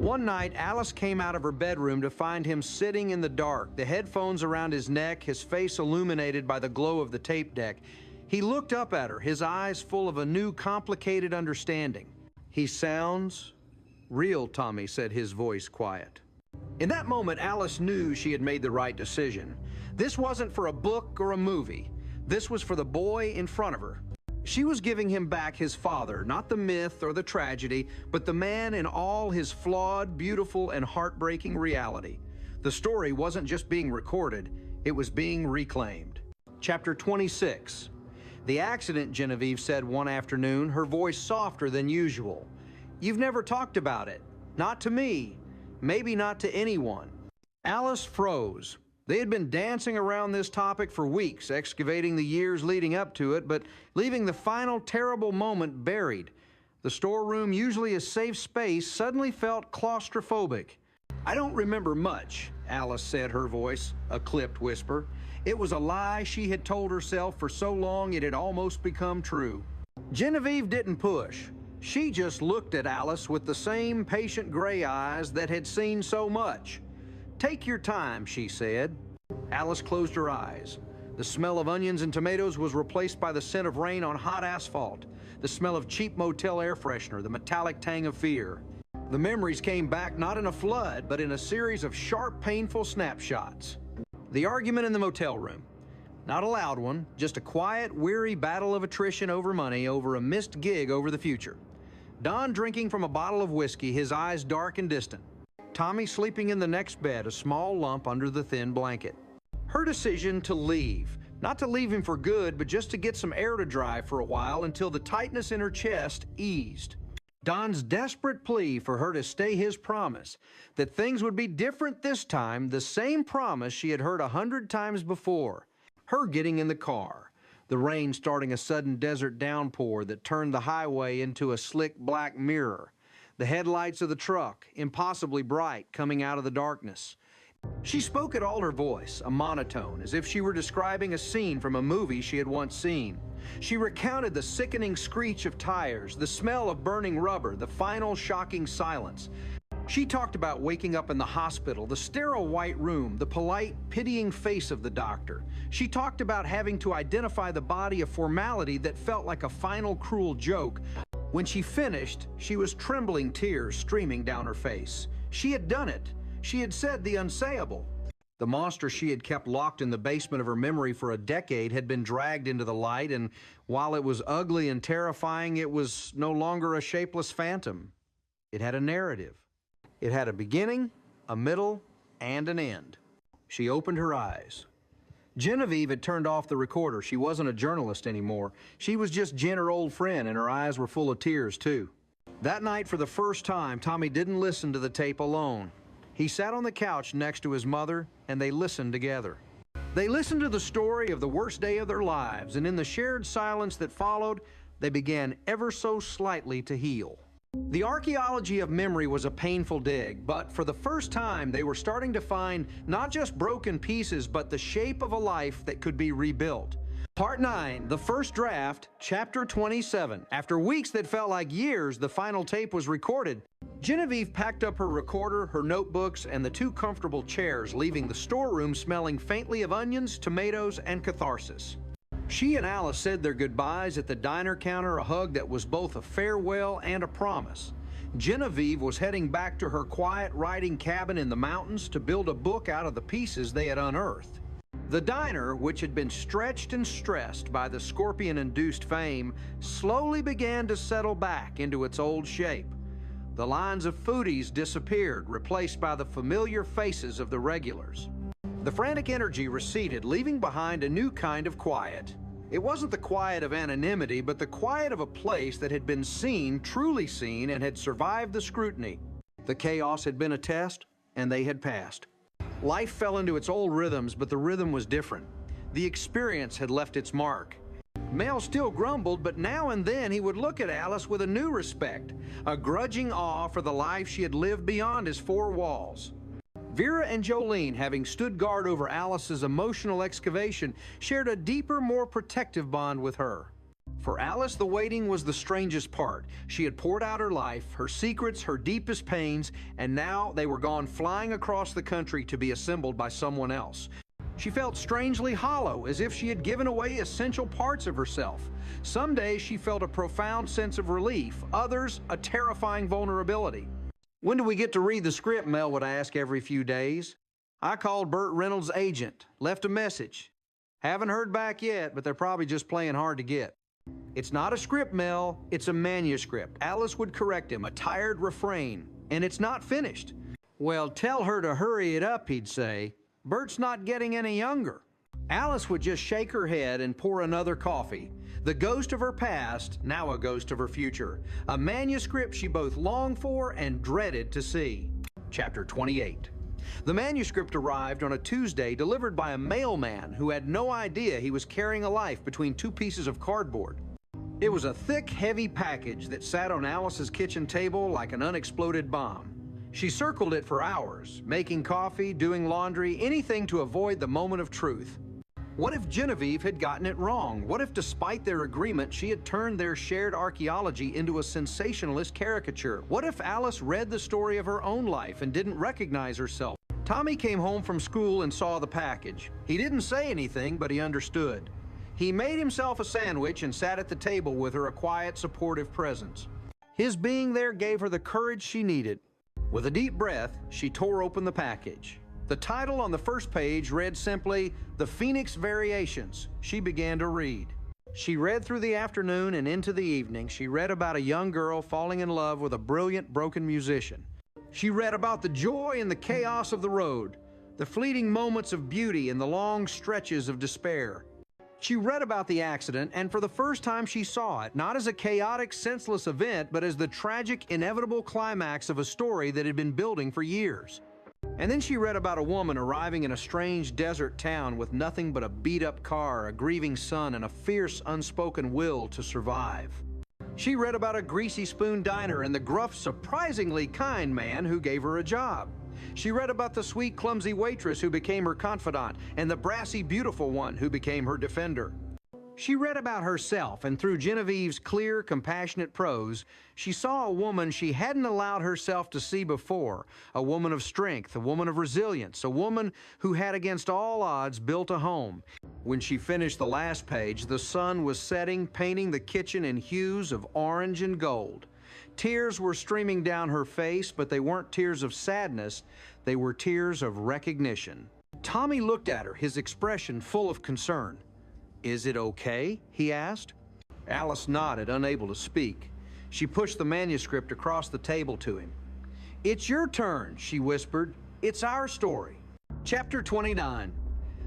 One night, Alice came out of her bedroom to find him sitting in the dark, the headphones around his neck, his face illuminated by the glow of the tape deck. He looked up at her, his eyes full of a new, complicated understanding. "He sounds real, Tommy," said his voice quiet. In that moment, Alice knew she had made the right decision. This wasn't for a book or a movie. This was for the boy in front of her. She was giving him back his father, not the myth or the tragedy, but the man in all his flawed, beautiful, and heartbreaking reality. The story wasn't just being recorded, it was being reclaimed. Chapter 26. The accident, Genevieve said one afternoon, her voice softer than usual. "You've never talked about it. Not to me. Maybe not to anyone." Alice froze. They had been dancing around this topic for weeks, excavating the years leading up to it, but leaving the final terrible moment buried. The storeroom, usually a safe space, suddenly felt claustrophobic. "I don't remember much," Alice said, her voice a clipped whisper. It was a lie she had told herself for so long it had almost become true. Genevieve didn't push. She just looked at Alice with the same patient gray eyes that had seen so much. "Take your time," she said. Alice closed her eyes. The smell of onions and tomatoes was replaced by the scent of rain on hot asphalt, the smell of cheap motel air freshener, the metallic tang of fear. The memories came back not in a flood, but in a series of sharp, painful snapshots. The argument in the motel room. Not a loud one, just a quiet, weary battle of attrition over money, over a missed gig over the future. Don drinking from a bottle of whiskey, his eyes dark and distant. Tommy sleeping in the next bed, a small lump under the thin blanket. Her decision to leave. Not to leave him for good, but just to get some air to dry for a while until the tightness in her chest eased. Don's desperate plea for her to stay his promise, that things would be different this time, the same promise she had heard 100 times before. Her getting in the car. The rain starting a sudden desert downpour that turned the highway into a slick black mirror. The headlights of the truck, impossibly bright, coming out of the darkness. She spoke at all her voice, a monotone, as if she were describing a scene from a movie she had once seen. She recounted the sickening screech of tires, the smell of burning rubber, the final shocking silence. She talked about waking up in the hospital, the sterile white room, the polite, pitying face of the doctor. She talked about having to identify the body, a formality that felt like a final cruel joke. When she finished, she was trembling, tears streaming down her face. She had done it. She had said the unsayable. The monster she had kept locked in the basement of her memory for a decade had been dragged into the light, and while it was ugly and terrifying, it was no longer a shapeless phantom. It had a narrative. It had a beginning, a middle, and an end. She opened her eyes. Genevieve had turned off the recorder. She wasn't a journalist anymore. She was just Jen, her old friend, and her eyes were full of tears, too. That night, for the first time, Tommy didn't listen to the tape alone. He sat on the couch next to his mother, and they listened together. They listened to the story of the worst day of their lives, and in the shared silence that followed, they began ever so slightly to heal. The archaeology of memory was a painful dig, but for the first time, they were starting to find not just broken pieces, but the shape of a life that could be rebuilt. Part 9, the first draft, Chapter 27. After weeks that felt like years, the final tape was recorded. Genevieve packed up her recorder, her notebooks, and the 2 comfortable chairs, leaving the storeroom smelling faintly of onions, tomatoes, and catharsis. She and Alice said their goodbyes at the diner counter, a hug that was both a farewell and a promise. Genevieve was heading back to her quiet writing cabin in the mountains to build a book out of the pieces they had unearthed. The diner, which had been stretched and stressed by the scorpion-induced fame, slowly began to settle back into its old shape. The lines of foodies disappeared, replaced by the familiar faces of the regulars. The frantic energy receded, leaving behind a new kind of quiet. It wasn't the quiet of anonymity, but the quiet of a place that had been seen, truly seen, and had survived the scrutiny. The chaos had been a test, and they had passed. Life fell into its old rhythms, but the rhythm was different. The experience had left its mark. Mel still grumbled, but now and then he would look at Alice with a new respect, a grudging awe for the life she had lived beyond his 4 walls. Vera and Jolene, having stood guard over Alice's emotional excavation, shared a deeper, more protective bond with her. For Alice, the waiting was the strangest part. She had poured out her life, her secrets, her deepest pains, and now they were gone flying across the country to be assembled by someone else. She felt strangely hollow, as if she had given away essential parts of herself. Some days she felt a profound sense of relief, others a terrifying vulnerability. "When do we get to read the script?" Mel would ask every few days. I called Burt Reynolds' agent, left a message. Haven't heard back yet, but they're probably just playing hard to get. "It's not a script, Mel, it's a manuscript." Alice would correct him, a tired refrain. "And it's not finished." "Well, tell her to hurry it up," he'd say. "Bert's not getting any younger." Alice would just shake her head and pour another coffee. The ghost of her past, now a ghost of her future. A manuscript she both longed for and dreaded to see. Chapter 28. The manuscript arrived on a Tuesday, delivered by a mailman who had no idea he was carrying a life between two pieces of cardboard. It was a thick, heavy package that sat on Alice's kitchen table like an unexploded bomb. She circled it for hours, making coffee, doing laundry, anything to avoid the moment of truth. What if Genevieve had gotten it wrong? What if, despite their agreement, she had turned their shared archaeology into a sensationalist caricature? What if Alice read the story of her own life and didn't recognize herself? Tommy came home from school and saw the package. He didn't say anything, but he understood. He made himself a sandwich and sat at the table with her, a quiet, supportive presence. His being there gave her the courage she needed. With a deep breath, she tore open the package. The title on the first page read simply, "The Phoenix Variations." She began to read. She read through the afternoon and into the evening. She read about a young girl falling in love with a brilliant, broken musician. She read about the joy and the chaos of the road, the fleeting moments of beauty and the long stretches of despair. She read about the accident, and for the first time she saw it, not as a chaotic, senseless event, but as the tragic, inevitable climax of a story that had been building for years. And then she read about a woman arriving in a strange desert town with nothing but a beat-up car, a grieving son, and a fierce, unspoken will to survive. She read about a greasy spoon diner and the gruff, surprisingly kind man who gave her a job. She read about the sweet, clumsy waitress who became her confidant and the brassy, beautiful one who became her defender. She read about herself, and through Genevieve's clear, compassionate prose, she saw a woman she hadn't allowed herself to see before, a woman of strength, a woman of resilience, a woman who had, against all odds, built a home. When she finished the last page, the sun was setting, painting the kitchen in hues of orange and gold. Tears were streaming down her face, but they weren't tears of sadness, they were tears of recognition. Tommy looked at her, his expression full of concern. "Is it okay?" he asked. Alice nodded, unable to speak. She pushed the manuscript across the table to him. "It's your turn," she whispered. "It's our story." Chapter 29.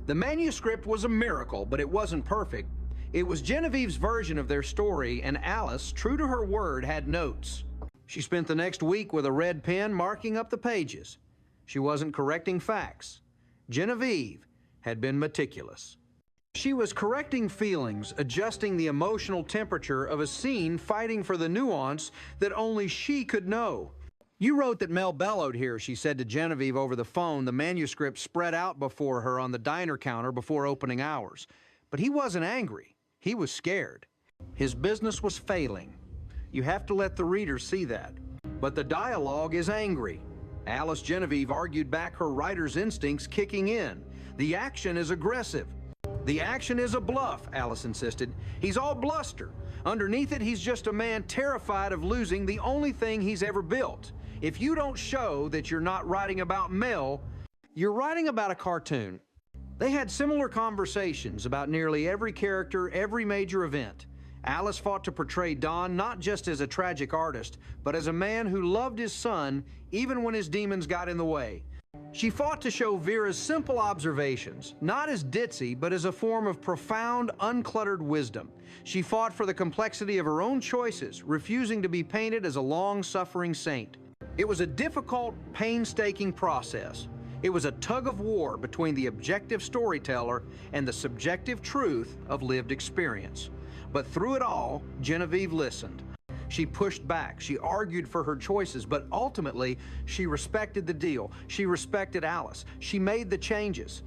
The manuscript was a miracle, but it wasn't perfect. It was Genevieve's version of their story, and Alice, true to her word, had notes. She spent the next week with a red pen marking up the pages. She wasn't correcting facts. Genevieve had been meticulous. She was correcting feelings, adjusting the emotional temperature of a scene, fighting for the nuance that only she could know. "You wrote that Mel bellowed here," she said to Genevieve over the phone, the manuscript spread out before her on the diner counter before opening hours. But he wasn't angry. He was scared. His business was failing. You have to let the reader see that. But the dialogue is angry. Alice Genevieve argued back, her writer's instincts kicking in. The action is aggressive. "The action is a bluff," Alice insisted. "He's all bluster. Underneath it, he's just a man terrified of losing the only thing he's ever built. If you don't show that you're not writing about Mel, you're writing about a cartoon." They had similar conversations about nearly every character, every major event. Alice fought to portray Don not just as a tragic artist, but as a man who loved his son even when his demons got in the way. She fought to show Vera's simple observations, not as ditzy, but as a form of profound, uncluttered wisdom. She fought for the complexity of her own choices, refusing to be painted as a long-suffering saint. It was a difficult, painstaking process. It was a tug-of-war between the objective storyteller and the subjective truth of lived experience. But through it all, Genevieve listened. She pushed back, she argued for her choices, but ultimately, she respected the deal. She respected Alice. She made the changes.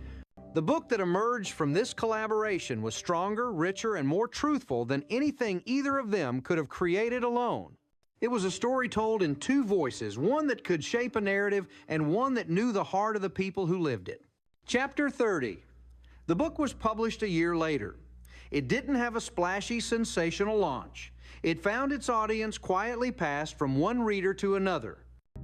The book that emerged from this collaboration was stronger, richer, and more truthful than anything either of them could have created alone. It was a story told in two voices, one that could shape a narrative and one that knew the heart of the people who lived it. Chapter 30. The book was published a year later. It didn't have a splashy, sensational launch. It found its audience quietly passed from one reader to another.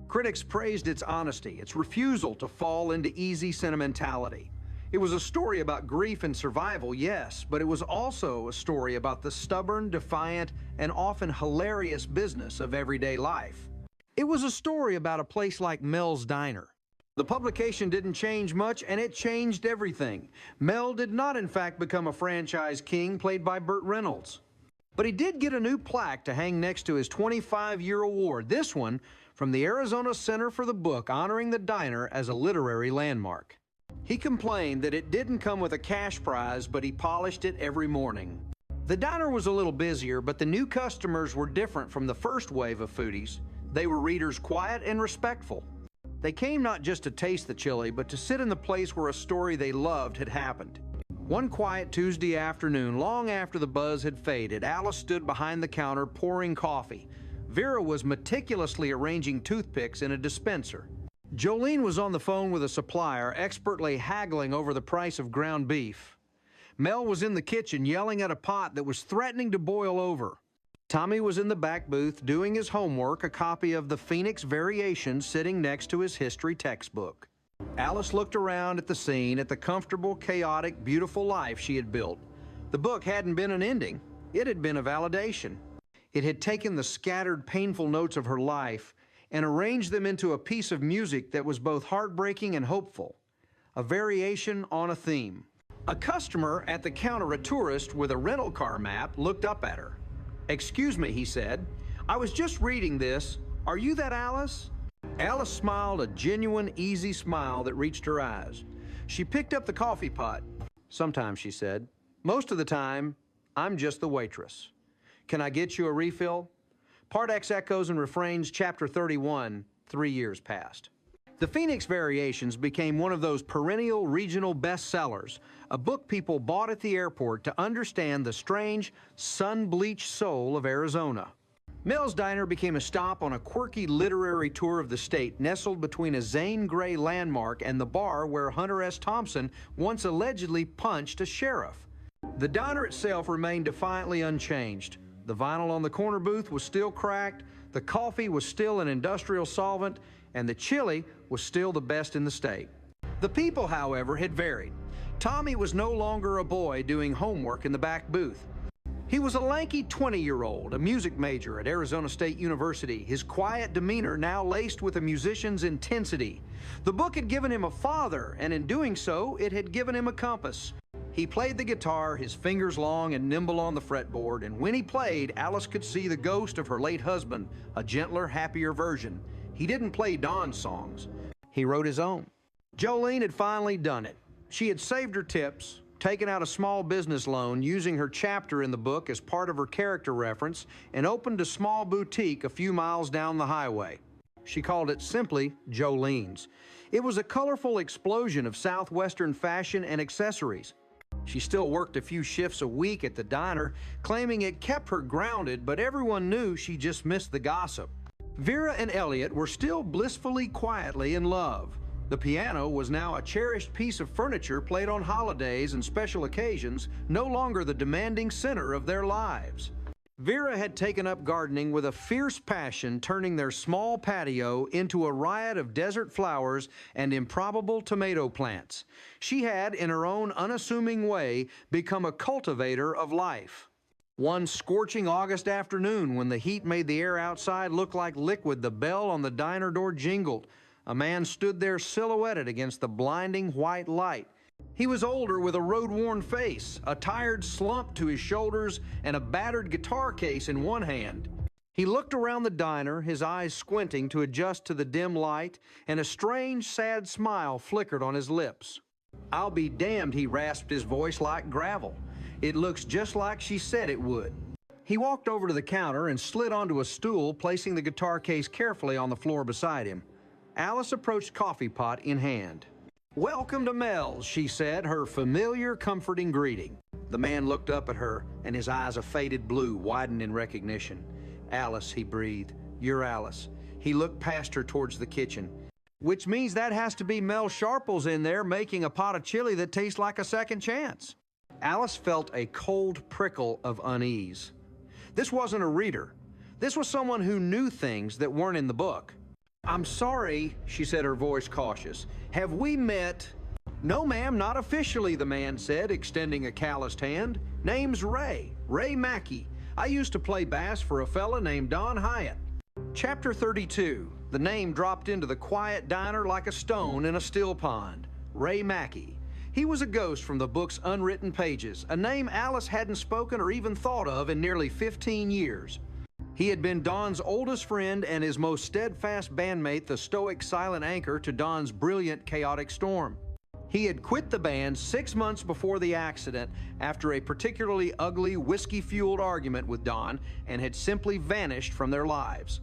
Critics praised its honesty, its refusal to fall into easy sentimentality. It was a story about grief and survival, yes, but it was also a story about the stubborn, defiant, and often hilarious business of everyday life. It was a story about a place like Mel's Diner. The publication didn't change much, and it changed everything. Mel did not, in fact, become a franchise king played by Burt Reynolds. But he did get a new plaque to hang next to his 25-year award, this one from the Arizona Center for the Book, honoring the diner as a literary landmark. He complained that it didn't come with a cash prize, but he polished it every morning. The diner was a little busier, but the new customers were different from the first wave of foodies. They were readers quiet and respectful. They came not just to taste the chili, but to sit in the place where a story they loved had happened. One quiet Tuesday afternoon, long after the buzz had faded, Alice stood behind the counter pouring coffee. Vera was meticulously arranging toothpicks in a dispenser. Jolene was on the phone with a supplier, expertly haggling over the price of ground beef. Mel was in the kitchen yelling at a pot that was threatening to boil over. Tommy was in the back booth doing his homework, a copy of the Phoenix Variations sitting next to his history textbook. Alice looked around at the scene, at the comfortable, chaotic, beautiful life she had built. The book hadn't been an ending. It had been a validation. It had taken the scattered, painful notes of her life and arranged them into a piece of music that was both heartbreaking and hopeful, a variation on a theme. A customer at the counter, a tourist with a rental car map, looked up at her. "Excuse me," he said. "I was just reading this. Are you that Alice?" Alice smiled, a genuine, easy smile that reached her eyes. She picked up the coffee pot. "Sometimes," she said. "Most of the time, I'm just the waitress. Can I get you a refill?" Part X Echoes and Refrains, Chapter 31, 3 years passed. The Phoenix Variations became one of those perennial regional bestsellers, a book people bought at the airport to understand the strange, sun-bleached soul of Arizona. Mel's Diner became a stop on a quirky literary tour of the state, nestled between a Zane Grey landmark and the bar where Hunter S. Thompson once allegedly punched a sheriff. The diner itself remained defiantly unchanged. The vinyl on the corner booth was still cracked, the coffee was still an industrial solvent, and the chili was still the best in the state. The people, however, had varied. Tommy was no longer a boy doing homework in the back booth. He was a lanky 20-year-old, a music major at Arizona State University, his quiet demeanor now laced with a musician's intensity. The book had given him a father, and in doing so, it had given him a compass. He played the guitar, his fingers long and nimble on the fretboard, and when he played, Alice could see the ghost of her late husband, a gentler, happier version. He didn't play Don's songs. He wrote his own. Jolene had finally done it. She had saved her tips, taken out a small business loan using her chapter in the book as part of her character reference, and opened a small boutique a few miles down the highway. She called it simply Jolene's. It was a colorful explosion of Southwestern fashion and accessories. She still worked a few shifts a week at the diner, claiming it kept her grounded, but everyone knew she just missed the gossip. Vera and Elliot were still blissfully, quietly in love. The piano was now a cherished piece of furniture played on holidays and special occasions, no longer the demanding center of their lives. Vera had taken up gardening with a fierce passion, turning their small patio into a riot of desert flowers and improbable tomato plants. She had, in her own unassuming way, become a cultivator of life. One scorching August afternoon, when the heat made the air outside look like liquid, the bell on the diner door jingled. A man stood there silhouetted against the blinding white light. He was older, with a road-worn face, a tired slump to his shoulders, and a battered guitar case in one hand. He looked around the diner, his eyes squinting to adjust to the dim light, and a strange, sad smile flickered on his lips. "I'll be damned," he rasped, his voice like gravel. "It looks just like she said it would." He walked over to the counter and slid onto a stool, placing the guitar case carefully on the floor beside him. Alice approached coffee pot in hand. "Welcome to Mel's," she said, her familiar, comforting greeting. The man looked up at her, and his eyes, a faded blue, widened in recognition. "Alice," he breathed. "You're Alice." He looked past her towards the kitchen. "Which means that has to be Mel Sharples in there making a pot of chili that tastes like a second chance." Alice felt a cold prickle of unease. This wasn't a reader. This was someone who knew things that weren't in the book. "I'm sorry," she said, her voice cautious. "Have we met?" "No, ma'am, not officially," the man said, extending a calloused hand. "Name's Ray Mackey. I used to play bass for a fella named Don Hyatt." Chapter 32. The name dropped into the quiet diner like a stone in a still pond. Ray Mackey. He was a ghost from the book's unwritten pages, a name Alice hadn't spoken or even thought of in nearly 15 years. He had been Don's oldest friend and his most steadfast bandmate, the stoic silent anchor to Don's brilliant chaotic storm. He had quit the band 6 months before the accident after a particularly ugly whiskey-fueled argument with Don and had simply vanished from their lives.